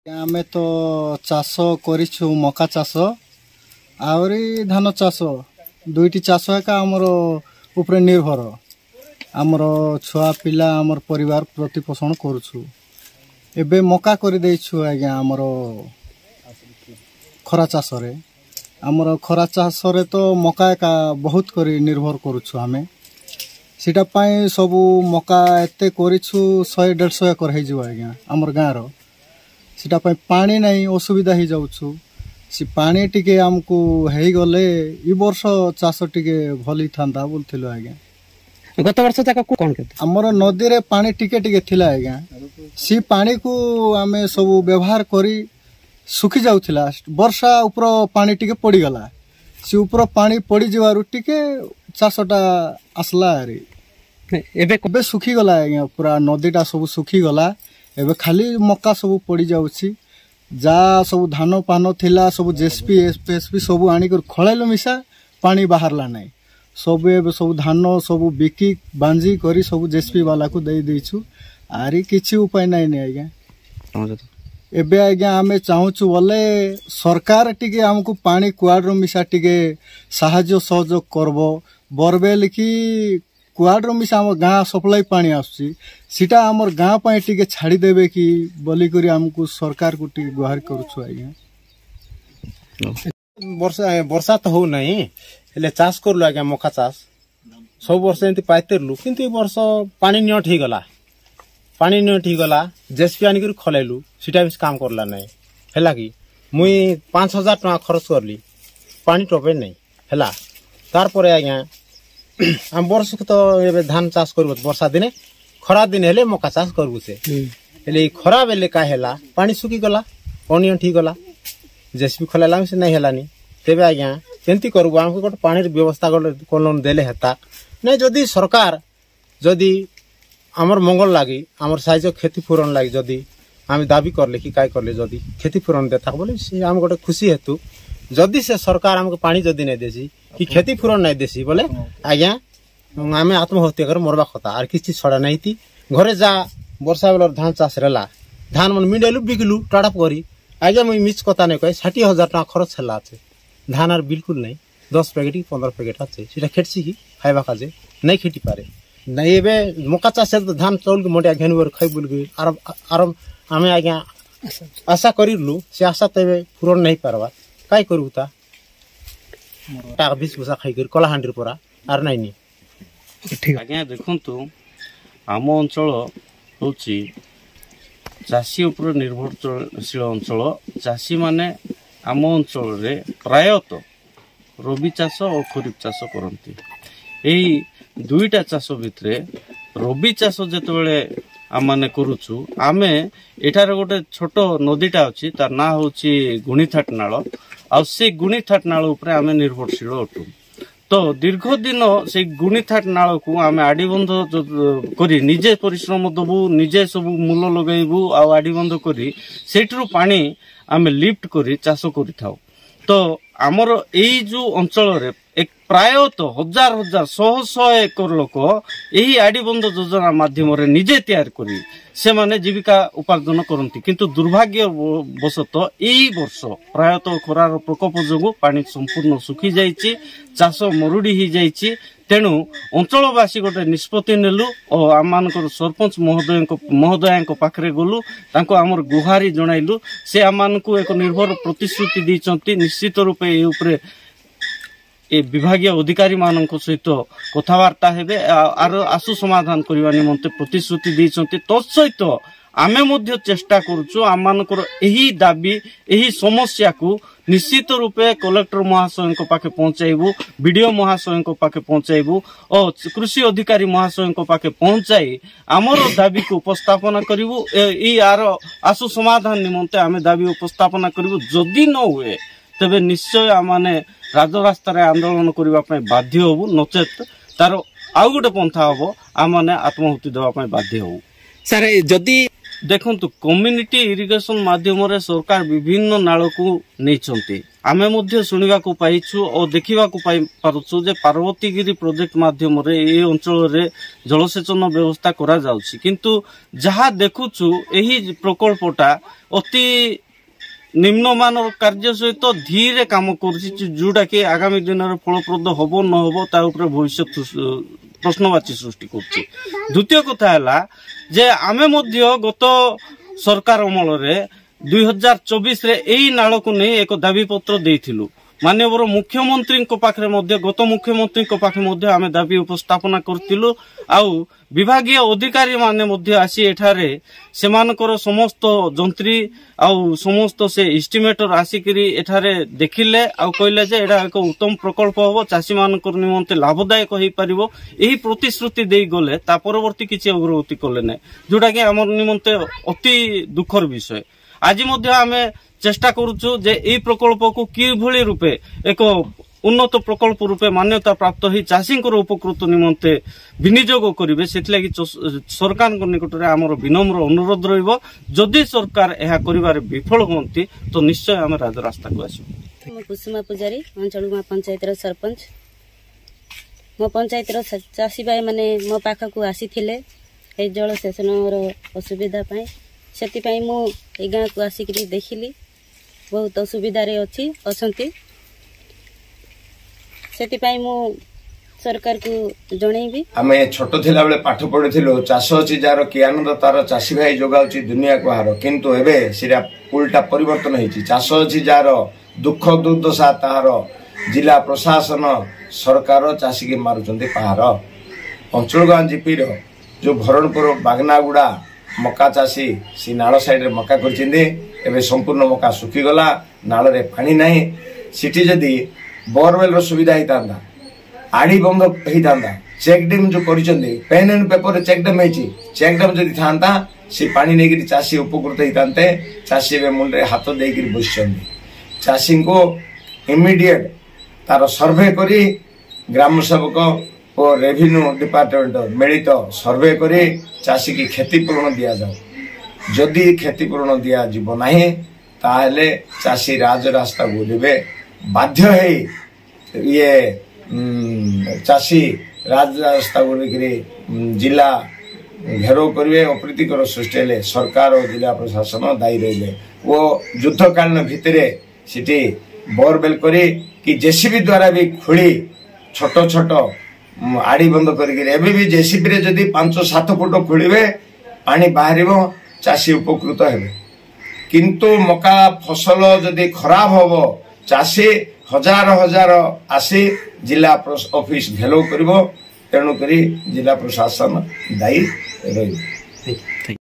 आमे तो चाष करिछु मका चाष आउरी धान चाष दुईटी चाष एका आमर ऊपर निर्भर आमर छुआ पिला आमर परिवार प्रतिपोषण करुछु एबे मका कर देइछु आज्ञा आमर खरा चाष रे आमर खरा चाष रे तो मका एका बहुत करी निर्भर करुछु आमे सीटा पाई सबु मका एते करिछु 100-150 एकर हे जिवो आज्ञा आमर गाँ रो सीटा पाई पानी नहीं असुविधा ही जाउछु सी पानी टिके हमको हेई गले ई वर्ष चाष टिके भली थांदा बोलथिलो आज्ञा गत वर्ष तक कोन के हमर नदी रे पानी टिके टिके थिला आज्ञा सी पानी को आमे सब व्यवहार करी सुखी जाउथिला वर्षा ऊपर पानी टिके पड़ी गला सी ऊपर पानी पड़ी जिवारु टिके चाषटा आसला रे एबे सुखी गला आज्ञा पूरा नदीटा सब सुखी गला एबे खाली मक्का सब पड़ी जाउछि जा सब धान पान थिला सब जेएसपी एसपी सब आनी कर खळेलो मिसा पानी बाहरला नै सब एबे सब धान सब बिकी बांजी करी सब जेएसपी वाला को दे देछु आरी किछि उपाय नै नै आज्ञा एबे आज्ञा हमें चाहूछु बोले सरकार टिके हमको पानी कुआडरो मिसा टिके सहाय्य सहयोग करबो बोरवेल की कुआडरो मिसा हम गाँ सप्लाई पानी आसी सीटा हमर गाँ पाए टिके छाड़ी देबे की बोली करी हमको सरकार को टिके गुहार करूछु आज्ञा वर्षा तो हो नहीं हेले चाष करलु आज्ञा मका चाष सब वर्ष एंती पाइतेरलु किंतु ए वर्ष पानी नियट ही गला पानी नियट ही गला जेएसपी आनी कर खलेलु सीटा भी काम करला नहीं हैला की मुई 5000 टका खर्च करली पानी टपे नहीं हैला तार परे आज्ञा हम वर्ष तो एबे धान चाष करबो वर्षा दिने खरा दिन हेले मका चाष करबो से हेले खरा बेले का हैला पानी सुखी गला पानी ठीक गला जेएसपी खलेला से नहीं हेलानी तेबे आज्ञा केंती करबो हमको गोटे पानी व्यवस्था कोन देले हेता नै जदी सरकार जदी हमर मंगल लागी हमर साइज खेती पूरण लागी जदी हम दाबी करले कि काय करले जदी खेती पूरण देता बोले से हम गोटे खुशी हेतु जदी से सरकार हमको पानी जदी नै देसी कि खेती पूरण नै देसी बोले आज्ञा आमे आत्महत्या कर मरबा खता आर किछि छडा नै थी घरे जा वर्षा बेलर धान चाष रेला धान मन मिडेलु बिगलु टाडा करी आज्ञा मुई मिछ कथा नै कय 60000 टका खर्च छला আছে धान आर बिल्कुल नहीं 10 पैकेट की 15 पैकेट আছে সেটা খেটছি কি খাইবা কাজে নাই খেটি পারে নাই এবে মকা চাষে ধান চাউল মোটা ঘেনবার খাই বলগি আর আমি আজ্ঞা আশা করিলু সে আশা তবে পূরণ নাই পারবা কাই করু তা টাকা 20 পয়সা খাই করি কলাহান্ডির পরা আর নাই নি ঠিক আজ্ঞা দেখন্তু আম অঞ্চল হচ্ছে চাষী উপরে নির্ভরশীল অঞ্চল চাষী মানে आम अंचल प्रायतः रबी चाष और खरीफ चाष करती यही दुईटा चाष भितर रबी चाष जिते आम मैंने करुचु आमे एठार गोटे छोट नदीटा अच्छी तार ना हूँ गुणीथाट नाल से गुणीथाट नाल आम निर्भरशील अटू तो दीर्घ दिन से गुणीथाट नाल को आम आड़ीबंध करी निजे परिश्रम दबू निजे सब मूल लगेबू आड़ीबंध करी सेठरू पानी आम लिफ्ट करी चाष करि थाउ तो आमर एई जो अंचल रे एक प्रायतः हजार हजार शह शह एकर लोक यही आड़ीबंध योजना माध्यम रे निजे तैयार करी से माने जीविका उपार्जन करती किंतु दुर्भाग्यवशतः एई वर्ष प्रायतः खरार प्रकोप जोगु पानी संपूर्ण सुखी जाइछि चाष मरुड़ी ही जाइछि तेणु अंचलवासी गोटे निष्पत्ति नेलु और आम सरपंच महोदय पाखरे गलु तांको आमर गुहारी जणाइलु से आम एक निर्भर प्रतिश्रुति दी निश्चित रूपे ए विभागीय अधिकारी मान सहित कथबार्ता हेबे आर आशु समाधान करने निमंते प्रतिश्रुति दी तत्सहित आमे मध्य चेष्टा करुचु आम मानकर एही दाबी एही समस्या को निश्चित रूपे कलेक्टर महाशय पाखे पहुंचाइबू बीडीओ महाशय पाखे पहुंचाइबू और कृषि अधिकारी महाशय पाखे पहुंचाई आमर दाबी को उपस्थापना करिवु यार आशु समाधान निमंते आमे दाबी उपस्थापना करिवु जदि न हुए तबे निश्चय आमाने राजरास्ता रे आंदोलन करबा पय बाध्य होबु नचेत तार आउ गोटे पंथा होबो आमाने आत्महुति देबा पय बाध्य होबु सर जदि देखंतु कम्युनिटी इरिगेशन माध्यम रे सरकार विभिन्न नाल को नहीं आमे मध्य सुनिबा को पाइछु और देखिबा को पाइ पारुछु जे पार्वतीगिरी प्रोजेक्ट माध्यम रे ए अंचल रे जलसेचन व्यवस्था करा जाउछि किंतु जहा देखुछु एही प्रकल्पटा अति निम्नमान कार्य सहित धीरे काम करुछि जोटा कि आगामी दिन में फलप्रद हबो न हबो ता ऊपर भविष्य प्रश्नवाची सृष्टि करछि। द्वितीय कथा है जे आमे मध्य गत सरकार अमल रे 2024 रे एई नाल को नहीं एक दाबी पत्र देइथिलु माननीय मुख्यमंत्री पाखे गत मुख्यमंत्री पाखे आमे दाबी उपस्थापना करथिलु आउ विभागीय अधिकारी माने मध्य आसी एठारे सेमानकर समस्त जंत्री आउ समस्त से एस्टिमेटर आसिकरी एठारे देखिले आउ कहले जे एडा एक उत्तम प्रकल्प होबो चासी मानकर निमंते लाभदायक होई परिबो एही प्रतिश्रुति देई गले ता परवर्ती किछि अग्रगति कले नै जोटा कि हमर निमंते अति दुखर विषय। आज मध्य आमे चेष्टा करूछु जे एई प्रकल्प को किभली रूपे एक उन्नत प्रकल्प रूपे मान्यता प्राप्त ही चाषी उपकृत निमंते विनियोग करेंगे से सरकार निकट में आमर विनम्र अनुरोध रहिबो जदि सरकार यह करिबार विफल होती तो निश्चय आम राजरास्ता को आसबो। कुसुमा पुजारी अंचल पंचायत सरपंच मो पंचायत चाषी भाई माने मो पाखक आसी जलसेचन असुविधा से मु गाँ को आसिक देखिली बहुत असुविधा अच्छी से मु सरकार को जनईबी। आमे छोट थिला बेले पाठ पढ़िथिलु चाष अछि जार कि आनंद तार चाषी भाई जोगाउछि दुनिया को हार किंतु एबे सिरा उल्टा परिवर्तन होइछि चाष अछि जार दुख दुर्दशा तार जिला प्रशासन सरकार चाषी के मारुचंदी पहाड़ अंचलगां जीपी रो जो भरणपुर बागनागुड़ा मका चाषी सी नाल साइड रे मका करछिंदे एबे संपूर्ण मका सुखी गला नाल रे पानी नाही सिटी जदी बोरवेल रो सुविधा हितांदा आड़ी बंद हितांदा चेक डैम जो करिसंदे पेन एंड पेपर रे चेक डैम हेची चेक डैम जदी थांता सी पानी नेगिरी चाषी उपकृत हितांते चाषी बे मुंडे हाथ देगिरी बसिसंदे चाषी को इमीडिएट तार सर्वे करी ग्राम सेवक और रेवेन्यू डिपार्टमेंट मिलित सर्वे करी चाषी की क्षतिपूरण दिया जाओ जदि क्षतिपूरण दिया जीव नाही ताहले चाषी राजरास्ता बोलिबे बाध्य है ये चाषी राजरास्ता बोलिकरी जिला घेराव करेंगे अप्रीतिकर सृष्टि सरकार और जिला प्रशासन दायी रही वो युद्धकालीन भितर सिटी बोरवेल करी कि जेसीबी द्वारा भी खोली छोट छोट आड़ी बंद करी जेसीबी रे जदि 5-7 फुट खोलिबे पानी बाहर चाषी उपकृत हेबे किंतु मका फसल जदि खराब होबो चाषी हजार हजार आसी जिला ऑफिस घेराव करिवो तेणु करी जिला प्रशासन दायी रही।